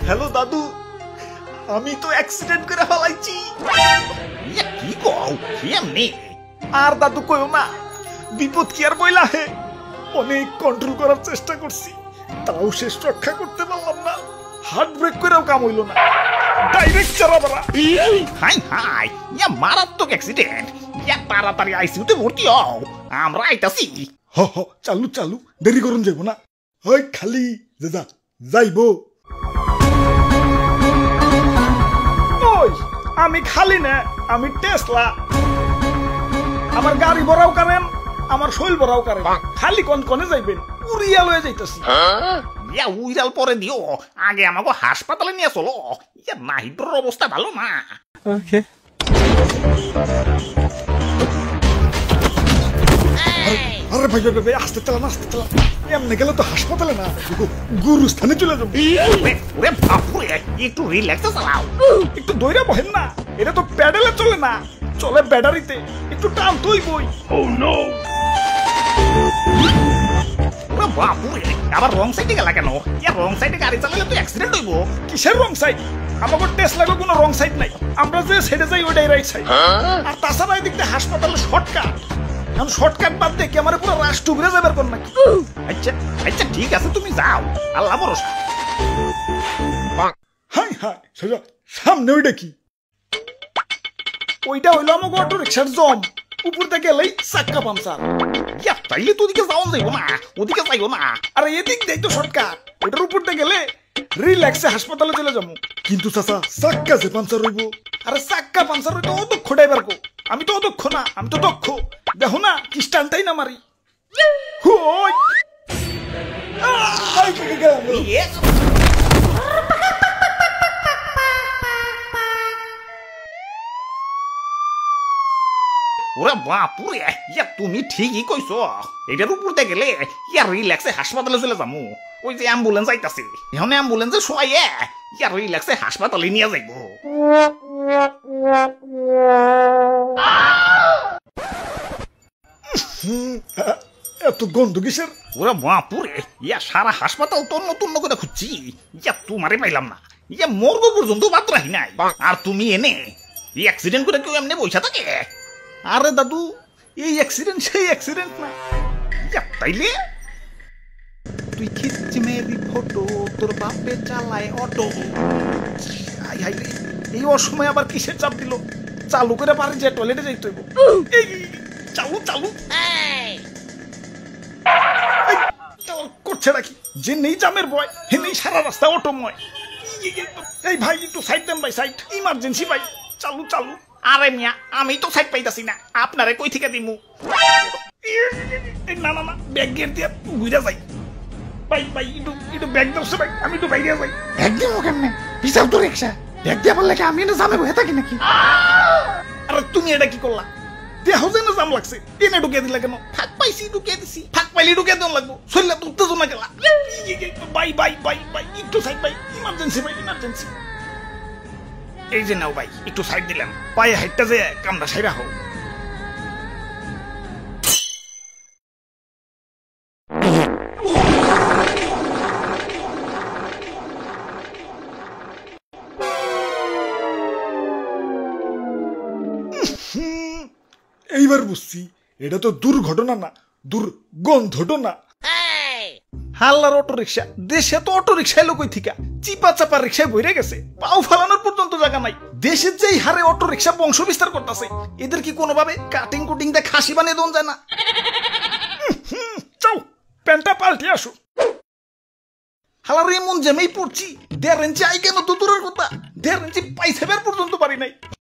Hello দাদু, আমি তো অ্যাক্সিডেন্ট করে ফেলাইছি। কি কও কেমনে? আর দাদু কইও না, বিপদ কি আর বইলা হে। অনেক কন্ট্রোল করার চেষ্টা করছি, তাও শেষ রক্ষা করতে পারলাম না। হার্ট ব্রেক করেও কাম হইল না, ডাইরেক্ট চারাবারা। হাই হাই, ইয়া মারাত্মক অ্যাক্সিডেন্ট। ইয়া তাড়াতাড়ি আইসিইউতে ভর্তি হও, আমরা আইতাছি। হ হ, চালু চালু, দেরি করুন যাইব না। ওই খালি যা যাইব। ওই আমি খালি না, আমি টেসলা। আমার গাড়ি ভরাও কারেন, আমার শৈল ভরাও কারেন। খালি কোন কোনে যাইবেন, উড়িয়া লয়ে যাইতাছি। ইয়া উইরাল পরে দিও, আগে আমাকে হাসপাতালে নিয়ে চলো। ইয়া নাহিদর অবস্থা ভালো না। ওকে। আরে ভাই ভাই ভাই, আসতে চালান আসতে চালান। এমনি গেলে তো হাসপাতালে না, গুরুস্থানে চলে যাবো। ওরে বাপুরে, একটু রিল্যাক্সে চালাও। একটু দইরা বহেন না, এটা তো প্যাডেলে চলে না, চলে ব্যাটারিতে। একটু টান তুই বই। ওরে বাপুরে, আবার রং সাইডে গেলা কেন? ইয়া রং সাইডে গাড়ি চালালে তো অ্যাক্সিডেন্ট হইব। কিসের রং সাইড? আমাকে টেসলাকে কোনো রং সাইড নাই, আমরা যে সাইডে যাই ওইটাই রাইট সাইড। আর তাছাড়া এদিক দিয়ে হাসপাতালে শর্টকাট। এখন শর্টকাট বাদ দিয়ে ক্যামেরা পুরো রাষ্ট্র ঘুরে যাবার কোন নাকি। আচ্ছা আচ্ছা ঠিক আছে, তুমি যাও, আল্লাহ ভরসা। হাই হাই, সোজা সামনে ওইটা কি? ওইটা হইলো আমাকে অটো রিক্সার জম। উপর থেকে এলেই চাক্কা পামচার। ইয়া তাইলে তো ওদিকে যাওয়া যাইব না, ওদিকে যাইব না। আরে এদিক দেই তো শর্টকাট, ওটার উপর থেকে গেলে রিল্যাক্সে হাসপাতালে চলে যাবো। কিন্তু চাচা চাক্কা যে পাঞ্চার হইব। আরে চাক্কা পাঞ্চার হইতো অদক্ষ ড্রাইভার কো, আমি তো অদক্ষ না, আমি তো দক্ষ। দেখো না কি স্টানটাই না মারি। ওই ইয়ে, ওরে বাপুরে, ইয়া তুমি ঠিকই কইছো। এটার উপর দিয়ে গেলে ইয়া রিল্যাক্সে হাসপাতালে চলে যাবো। ওই যে অ্যাম্বুলেন্স আইতাছে, এখন অ্যাম্বুলেন্সে শোয়াইয়ে ইয়া রিল্যাক্সে হাসপাতালে নিয়ে যাইব। এত গন্ধ কিসের? ওরে বাপুরে, ইয়া সারা হাসপাতাল তন্ন তন্ন করে খুঁজছি, ইয়া তোমারে পাইলাম না। ইয়া মর্গ পর্যন্ত বাতরাহি নাই, আর তুমি এনে এই অ্যাক্সিডেন্ট করে কেউ এমনি বইসা থাকে? আরে দাদু, এই অ্যাক্সিডেন্ট সেই অ্যাক্সিডেন্ট না। ইয়া তাইলে তুই খিচ্ছি মেরি ফটো, তোর বাপে চালায় অটো। হাই হাই রে, এই অসময় আবার কিসের চাপ দিল? চালু করে পারে যে টয়লেটে যাইতে হইব। এই চালু চালু করছে নাকি? যে নেই জামের বয়, হে নেই সারা রাস্তা অটোময়। এই ভাই একটু সাইড দেন ভাই, সাইড ইমার্জেন্সি ভাই। চালু চালু। আরে মিয়া, আমি তো সাইড পাইতাছি না, আপনারে কই থেকে দিমু? না না না, ব্যাগ গিয়ে দিয়ে ঘুরে যাই। ভাই ভাই একটু ব্যাগ দাও ভাই, আমি একটু বাইরে যাই। ব্যাগ দেবো কেমনে? হিসাব তো রিক্সা। ব্যাগ দিয়ে বললে কি আমি না জামে বসে থাকি নাকি? আরে তুমি এটা কি করলা? দেহ যেন জাম লাগছে, এনে ঢুকিয়ে দিলা কেন? ফাঁক পাইছি ঢুকিয়ে দিছি। ফাঁক পাইলে ঢুকিয়ে দেন লাগবো, শরীরে তো উত্তেজনা গেলা। বাই বাই বাই বাই, একটু সাইড ভাই, ইমার্জেন্সি ভাই, ইমার্জেন্সি। এই যে নাও ভাই, একটু সাইড দিলাম। পায়ে হাইটটা যে কামড়া সাইরা হোক। এইবার বুঝছি, এটা তো দুর্ঘটনা না, দুর্গন্ধটনা। হাল্লার অটো রিক্সা, দেশে তো অটো রিক্সা এলো কই থিকা? চিপা চাপা রিক্সায় বইরে গেছে, পাও ফালানোর পর্যন্ত জায়গা নাই। দেশের যেই হারে অটো রিক্সা বংশ বিস্তার করতেছে, এদের কি কোনোভাবে কাটিং কুটিং দিয়ে খাসি বানিয়ে দন যায় না? চাও প্যান্টটা পাল্টে আসো। হালার এমন জেমেই পড়ছি, 1.5 ইঞ্চি আই কেন তো দূরের কথা, 1.5 ইঞ্চি পাইসেবের পর্যন্ত পারি নাই।